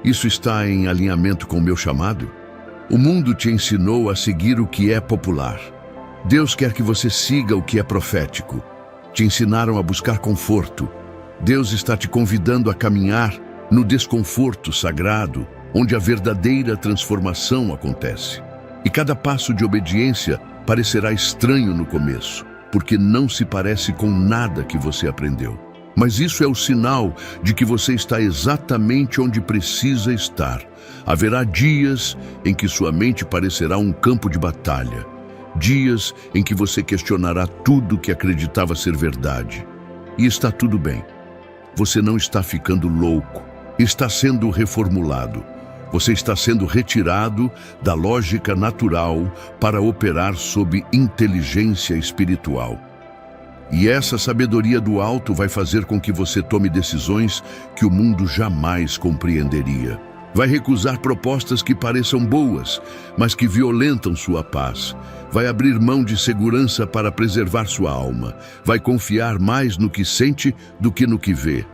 isso está em alinhamento com o meu chamado? O mundo te ensinou a seguir o que é popular. Deus quer que você siga o que é profético. Te ensinaram a buscar conforto. Deus está te convidando a caminhar no desconforto sagrado, onde a verdadeira transformação acontece. E cada passo de obediência parecerá estranho no começo, porque não se parece com nada que você aprendeu. Mas isso é o sinal de que você está exatamente onde precisa estar. Haverá dias em que sua mente parecerá um campo de batalha. Dias em que você questionará tudo que acreditava ser verdade. E está tudo bem. Você não está ficando louco. Está sendo reformulado. Você está sendo retirado da lógica natural para operar sob inteligência espiritual. E essa sabedoria do alto vai fazer com que você tome decisões que o mundo jamais compreenderia. Vai recusar propostas que pareçam boas, mas que violentam sua paz. Vai abrir mão de segurança para preservar sua alma. Vai confiar mais no que sente do que no que vê.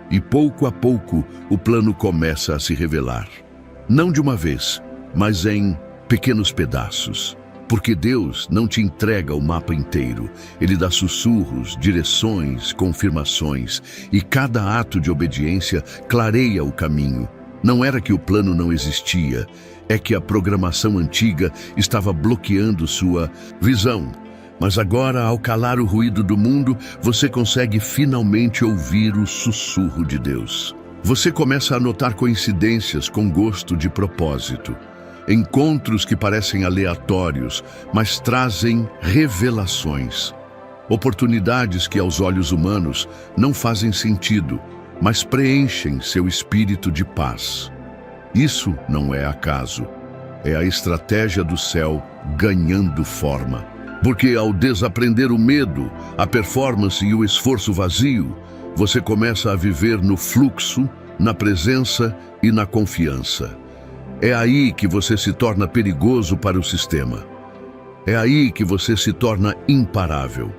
E pouco a pouco o plano começa a se revelar. Não de uma vez, mas em pequenos pedaços. Porque Deus não te entrega o mapa inteiro. Ele dá sussurros, direções, confirmações. E cada ato de obediência clareia o caminho. Não era que o plano não existia, é que a programação antiga estava bloqueando sua visão. Mas agora, ao calar o ruído do mundo, você consegue finalmente ouvir o sussurro de Deus. Você começa a notar coincidências com gosto de propósito. Encontros que parecem aleatórios, mas trazem revelações. Oportunidades que aos olhos humanos não fazem sentido, mas preenchem seu espírito de paz. Isso não é acaso. É a estratégia do céu ganhando forma. Porque ao desaprender o medo, a performance e o esforço vazio, você começa a viver no fluxo, na presença e na confiança. É aí que você se torna perigoso para o sistema. É aí que você se torna imparável.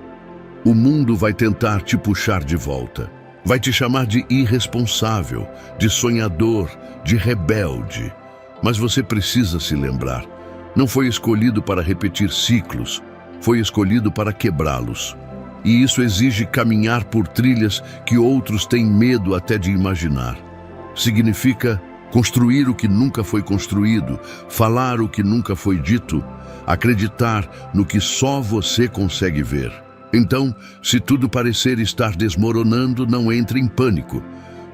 O mundo vai tentar te puxar de volta. Vai te chamar de irresponsável, de sonhador, de rebelde. Mas você precisa se lembrar. Não foi escolhido para repetir ciclos, foi escolhido para quebrá-los. E isso exige caminhar por trilhas que outros têm medo até de imaginar. Significa construir o que nunca foi construído, falar o que nunca foi dito, acreditar no que só você consegue ver. Então, se tudo parecer estar desmoronando, não entre em pânico.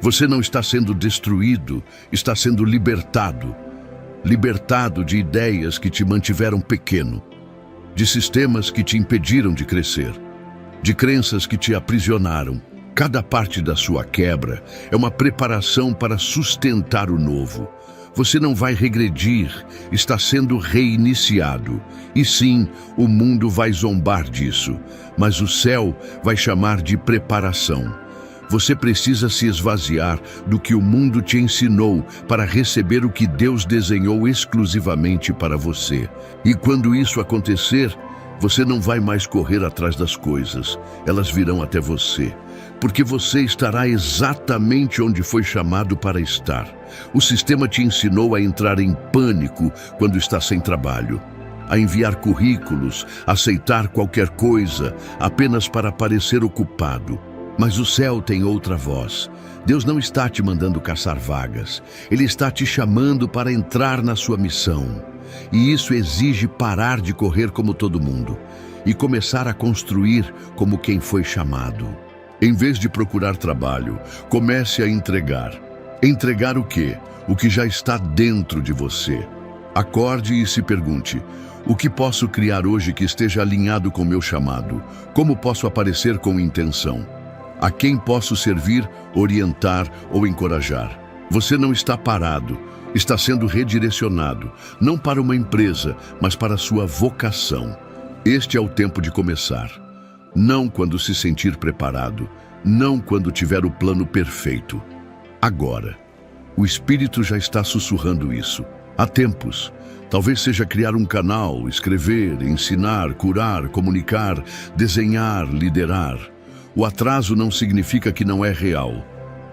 Você não está sendo destruído, está sendo libertado. Libertado de ideias que te mantiveram pequeno, de sistemas que te impediram de crescer, de crenças que te aprisionaram. Cada parte da sua quebra é uma preparação para sustentar o novo. Você não vai regredir, está sendo reiniciado. E sim, o mundo vai zombar disso, mas o céu vai chamar de preparação. Você precisa se esvaziar do que o mundo te ensinou para receber o que Deus desenhou exclusivamente para você. E quando isso acontecer, você não vai mais correr atrás das coisas, elas virão até você. Porque você estará exatamente onde foi chamado para estar. O sistema te ensinou a entrar em pânico quando está sem trabalho, a enviar currículos, a aceitar qualquer coisa apenas para parecer ocupado. Mas o céu tem outra voz. Deus não está te mandando caçar vagas. Ele está te chamando para entrar na sua missão. E isso exige parar de correr como todo mundo e começar a construir como quem foi chamado. Em vez de procurar trabalho, comece a entregar. Entregar o quê? O que já está dentro de você. Acorde e se pergunte: o que posso criar hoje que esteja alinhado com meu chamado? Como posso aparecer com intenção? A quem posso servir, orientar ou encorajar? Você não está parado, está sendo redirecionado, não para uma empresa, mas para a sua vocação. Este é o tempo de começar. Não quando se sentir preparado, não quando tiver o plano perfeito. Agora. O Espírito já está sussurrando isso. Há tempos. Talvez seja criar um canal, escrever, ensinar, curar, comunicar, desenhar, liderar. O atraso não significa que não é real.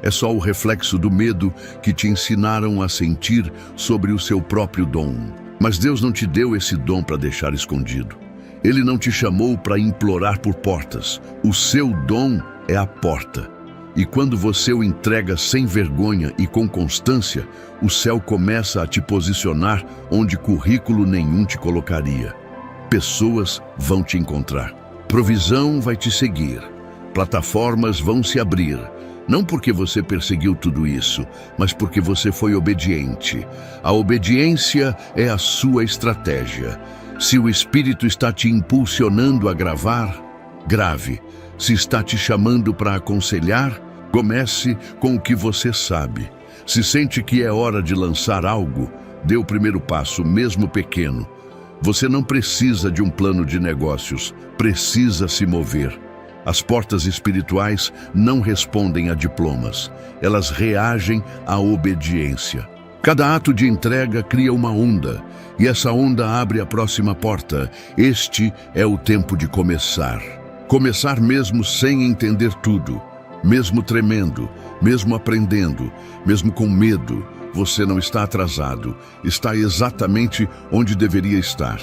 É só o reflexo do medo que te ensinaram a sentir sobre o seu próprio dom. Mas Deus não te deu esse dom para deixar escondido. Ele não te chamou para implorar por portas. O seu dom é a porta. E quando você o entrega sem vergonha e com constância, o céu começa a te posicionar onde currículo nenhum te colocaria. Pessoas vão te encontrar. Provisão vai te seguir. Plataformas vão se abrir. Não porque você perseguiu tudo isso, mas porque você foi obediente. A obediência é a sua estratégia. Se o Espírito está te impulsionando a gravar, grave. Se está te chamando para aconselhar, comece com o que você sabe. Se sente que é hora de lançar algo, dê o primeiro passo, mesmo pequeno. Você não precisa de um plano de negócios, precisa se mover. As portas espirituais não respondem a diplomas, elas reagem à obediência. Cada ato de entrega cria uma onda, e essa onda abre a próxima porta. Este é o tempo de começar. Começar mesmo sem entender tudo, mesmo tremendo, mesmo aprendendo, mesmo com medo. Você não está atrasado, está exatamente onde deveria estar.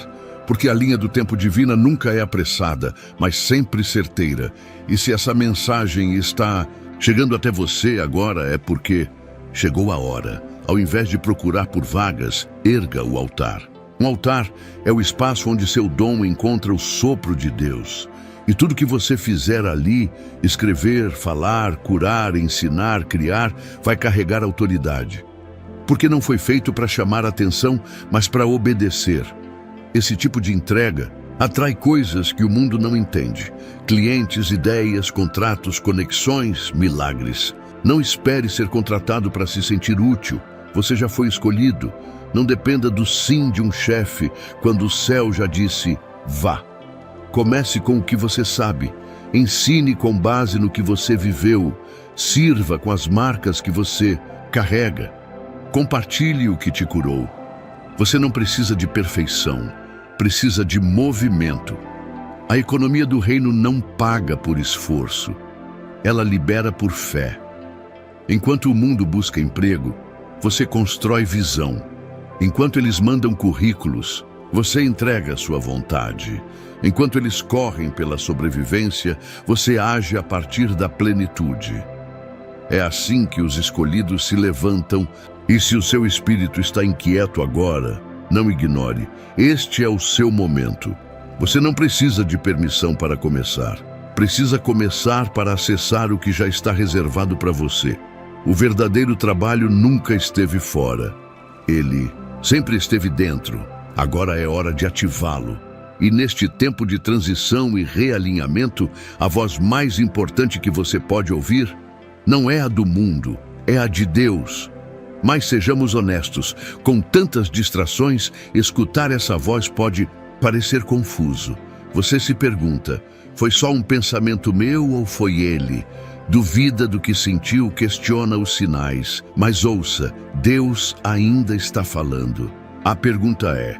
Porque a linha do tempo divina nunca é apressada, mas sempre certeira. E se essa mensagem está chegando até você agora, é porque chegou a hora. Ao invés de procurar por vagas, erga o altar. Um altar é o espaço onde seu dom encontra o sopro de Deus. E tudo que você fizer ali, escrever, falar, curar, ensinar, criar, vai carregar autoridade. Porque não foi feito para chamar atenção, mas para obedecer. Esse tipo de entrega atrai coisas que o mundo não entende. Clientes, ideias, contratos, conexões, milagres. Não espere ser contratado para se sentir útil. Você já foi escolhido. Não dependa do sim de um chefe quando o céu já disse, vá. Comece com o que você sabe. Ensine com base no que você viveu. Sirva com as marcas que você carrega. Compartilhe o que te curou. Você não precisa de perfeição, precisa de movimento. A economia do reino não paga por esforço, ela libera por fé. Enquanto o mundo busca emprego, você constrói visão. Enquanto eles mandam currículos, você entrega a sua vontade. Enquanto eles correm pela sobrevivência, você age a partir da plenitude. É assim que os escolhidos se levantam. E se o seu espírito está inquieto agora, não ignore. Este é o seu momento. Você não precisa de permissão para começar. Precisa começar para acessar o que já está reservado para você. O verdadeiro trabalho nunca esteve fora. Ele sempre esteve dentro. Agora é hora de ativá-lo. E neste tempo de transição e realinhamento, a voz mais importante que você pode ouvir não é a do mundo, é a de Deus. Mas sejamos honestos, com tantas distrações, escutar essa voz pode parecer confuso. Você se pergunta, foi só um pensamento meu ou foi ele? Duvida do que sentiu, questiona os sinais. Mas ouça, Deus ainda está falando. A pergunta é,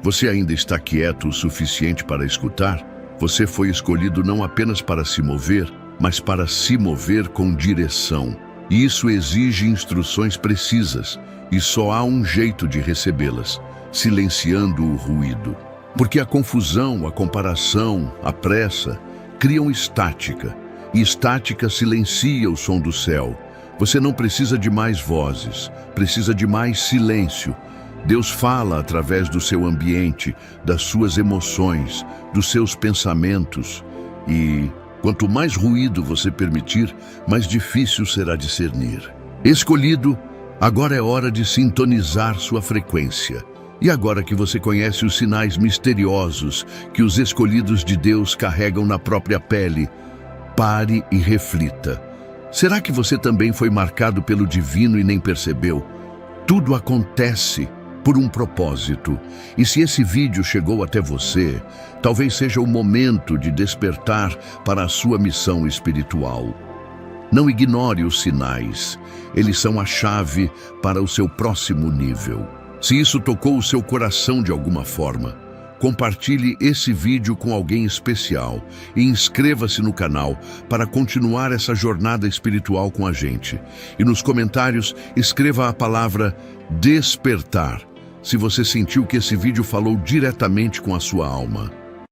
você ainda está quieto o suficiente para escutar? Você foi escolhido não apenas para se mover, mas para se mover com direção. E isso exige instruções precisas, e só há um jeito de recebê-las, silenciando o ruído. Porque a confusão, a comparação, a pressa criam estática, e estática silencia o som do céu. Você não precisa de mais vozes, precisa de mais silêncio. Deus fala através do seu ambiente, das suas emoções, dos seus pensamentos. E quanto mais ruído você permitir, mais difícil será discernir. Escolhido, agora é hora de sintonizar sua frequência. E agora que você conhece os sinais misteriosos que os escolhidos de Deus carregam na própria pele, pare e reflita. Será que você também foi marcado pelo divino e nem percebeu? Tudo acontece por um propósito. E se esse vídeo chegou até você, talvez seja o momento de despertar para a sua missão espiritual. Não ignore os sinais. Eles são a chave para o seu próximo nível. Se isso tocou o seu coração de alguma forma, compartilhe esse vídeo com alguém especial e inscreva-se no canal para continuar essa jornada espiritual com a gente. E nos comentários, escreva a palavra despertar, se você sentiu que esse vídeo falou diretamente com a sua alma.